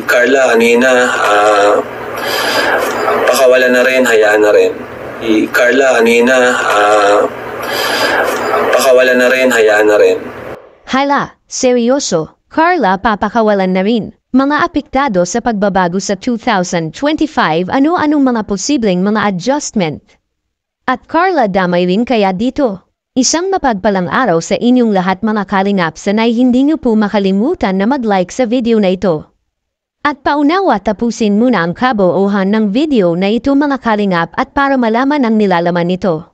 Carla, pakawalan na rin, hayaan na rin. Carla, pakawalan na rin, hayaan na rin. Hala, seryoso, Carla papakawalan na rin. Mga apektado sa pagbabago sa 2025, ano-anong mga posibleng mga adjustment. At Carla damay rin kaya dito. Isang mapagpalang araw sa inyong lahat mga kalingap, sanay hindi niyo po makalimutan na mag-like sa video na ito. At paunawa tapusin muna ang kabuuhan ng video na ito mga kalingap at para malaman ang nilalaman nito.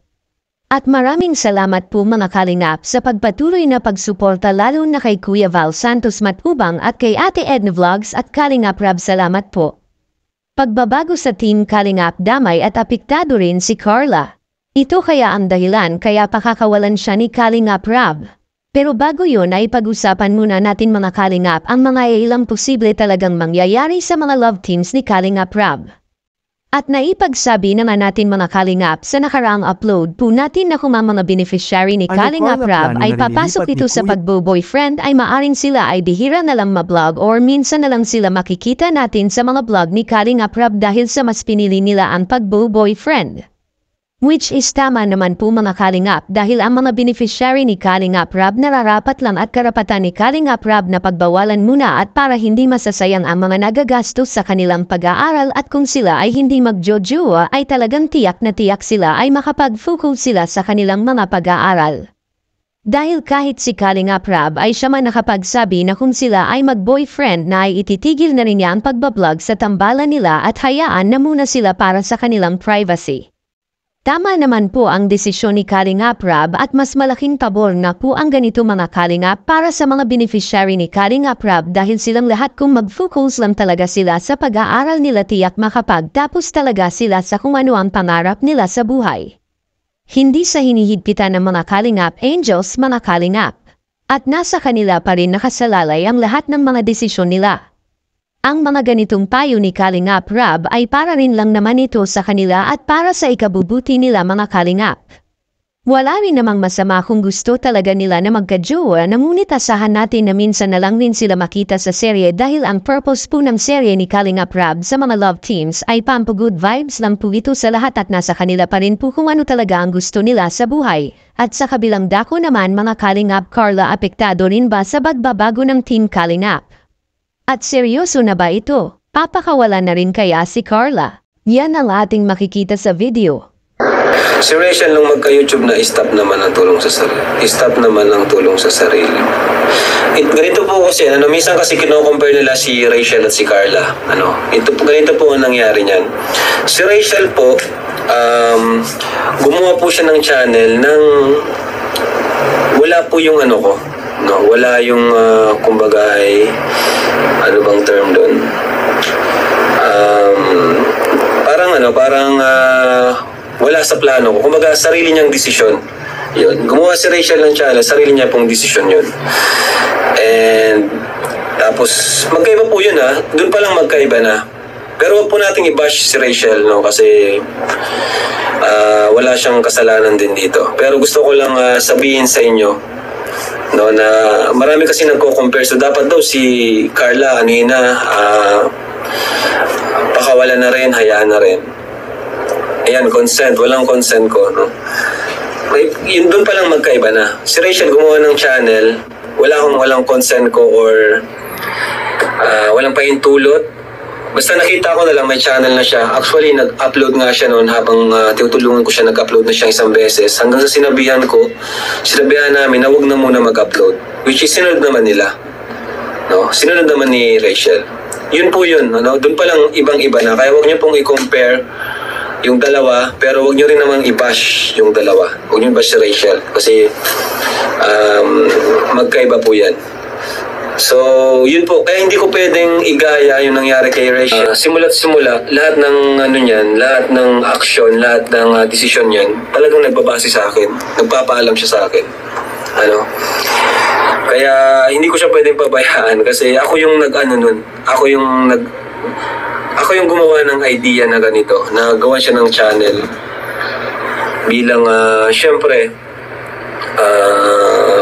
At maraming salamat po mga kalingap sa pagpatuloy na pagsuporta lalo na kay Kuya Val Santos Matubang at kay Ate Edna Vlogs at Kalingap Rab, salamat po. Pagbabago sa Team Kalingap damay at apektado rin si Carla. Ito kaya ang dahilan kaya pakakawalan siya ni Kalingap Rab. Pero bago yun ay pag-usapan muna natin mga kalingap ang mga ilang posible talagang mangyayari sa mga love teams ni Kalingap Rab. At naipagsabi naman natin mga kalingap sa nakaraang upload po natin na kung ang mga beneficiary ni Kalingap Rab ay papasok ito sa pagbo-boyfriend ay maaring sila ay bihira na lang mablog or minsan na lang sila makikita natin sa mga vlog ni Kalingap Rab dahil sa mas pinili nila ang pagbo-boyfriend. Which is tama naman po mga kalingap dahil ang mga beneficiary ni Kalingap Rab nararapat lang at karapatan ni Kalingap Rab na pagbawalan muna at para hindi masasayang ang mga nagagastos sa kanilang pag-aaral at kung sila ay hindi magjojowa ay talagang tiyak na tiyak sila ay makapag-focus sila sa kanilang mga pag-aaral. Dahil kahit si Kalingap Rab ay siya man nakapagsabi na kung sila ay mag-boyfriend na ay ititigil na rin niya ang pagbablog sa tambalan nila at hayaan na muna sila para sa kanilang privacy. Tama naman po ang desisyon ni Kalingap Rab at mas malaking pabor na po ang ganito mga kalingap para sa mga beneficiary ni Kalingap Rab dahil silang lahat kung mag-focus lang talaga sila sa pag-aaral nila tiyak makapagtapos talaga sila sa kung ano ang pangarap nila sa buhay. Hindi sa hinihigpitan ng mga Kalingap Angels mga kalingap. At nasa kanila pa rin nakasalalay ang lahat ng mga desisyon nila. Ang mga ganitong payo ni Kalingap Rab ay para rin lang naman ito sa kanila at para sa ikabubuti nila mga kalingap. Wala rin namang masama kung gusto talaga nila na magkajowa, ngunit asahan natin na minsan na lang rin sila makita sa serye dahil ang purpose po ng serye ni Kalingap Rab sa mga love teams ay pampa-good vibes lang po ito sa lahat at nasa kanila pa rin po kung ano talaga ang gusto nila sa buhay. At sa kabilang dako naman mga kalingap, Carla apektado rin ba sa pagbabago ng Team Kalingap? At seryoso na ba ito? Papakawalan na rin kaya si Carla? Yan ang ating makikita sa video. Si Rachel nung magka-YouTube na stop naman ang tulong sa sarili. Stop naman ang tulong sa sarili. Ganito po kasi, minsan kasi kino-compare nila si Rachel at si Carla. Ganito po ang nangyari niyan. Si Rachel po, gumawa po siya ng channel ng wala po yung wala yung kumbaga ay ano bang term doon? Parang wala sa plano ko. Kumbaga sarili niyang desisyon. Yun. Gumawa si Rachel ng channel, sarili niya pong desisyon yun. And tapos magkaiba po yun doon pa lang magkaiba na. Pero wag po nating i-bash si Rachel kasi wala siyang kasalanan din dito. Pero gusto ko lang sabihin sa inyo na marami kasi nagko-compare, so dapat daw si Carla pakawalan na rin, hayaan na rin. Ayan, consent, walang consent ko, yun doon pa lang magkaiba na. Si Rachel gumawa ng channel, walang consent ko or walang pahintulot. Basta nakita ko na lang may channel na siya. Actually, nag-upload nga siya noon habang tinutulungan ko siya, nag-upload na siya isang beses. Hanggang sa sinabihan namin na huwag na muna mag-upload. Which is sinunod naman nila. Sinunod naman ni Rachel. Yun po yun. Doon pa lang ibang-iba na. Kaya huwag niyo pong i-compare yung dalawa, pero huwag niyo rin naman i-bash yung dalawa. Huwag niyo i-bash si Rachel. Kasi magkaiba po yan. So, yun po. Kaya hindi ko pwedeng igaya yung nangyari kay Rachel. Simula't simula, lahat ng lahat ng action, lahat ng desisyon niyan, talagang nagbabase sa akin. Nagpapaalam siya sa akin. Kaya hindi ko siya pwedeng pabayaan kasi ako yung nun. Ako yung gumawa ng idea na ganito, na gawa siya ng channel bilang syempre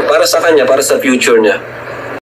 para sa kanya, para sa future niya.